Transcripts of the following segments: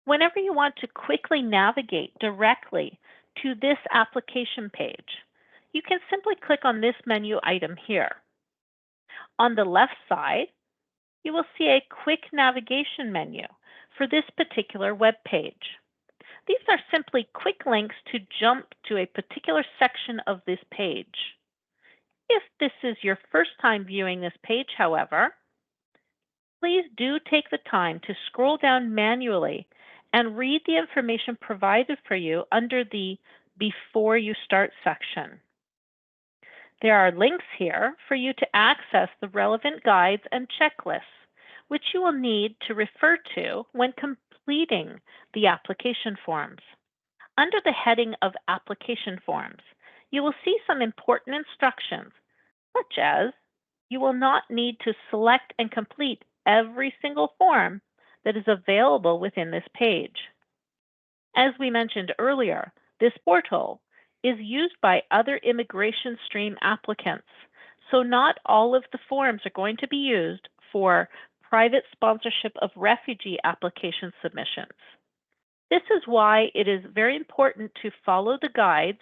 Whenever you want to quickly navigate directly to this application page, you can simply click on this menu item here. On the left side, you will see a quick navigation menu for this particular web page. These are simply quick links to jump to a particular section of this page. If this is your first time viewing this page, however, please do take the time to scroll down manually and read the information provided for you under the Before You Start section. There are links here for you to access the relevant guides and checklists, which you will need to refer to when completing the application forms. Under the heading of Application Forms, you will see some important instructions, such as you will not need to select and complete every single form that is available within this page. As we mentioned earlier, this portal is used by other immigration stream applicants, so not all of the forms are going to be used for private sponsorship of refugee application submissions. This is why it is very important to follow the guides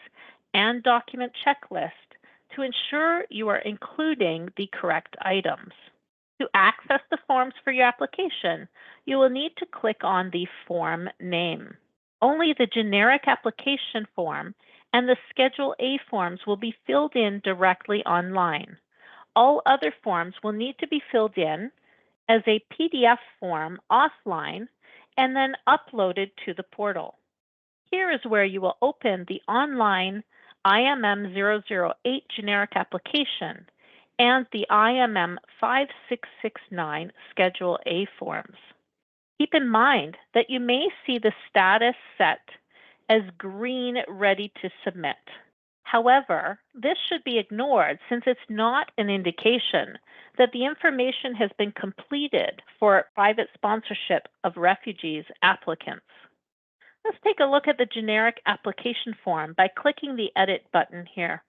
and document checklist to ensure you are including the correct items. To access the forms for your application, you will need to click on the form name. Only the generic application form and the Schedule A forms will be filled in directly online. All other forms will need to be filled in as a PDF form offline and then uploaded to the portal. Here is where you will open the online IMM0008 generic application and the IMM5669 Schedule A forms. Keep in mind that you may see the status set as green ready to submit. However, this should be ignored since it's not an indication that the information has been completed for private sponsorship of refugees applicants. Let's take a look at the generic application form by clicking the Edit button here.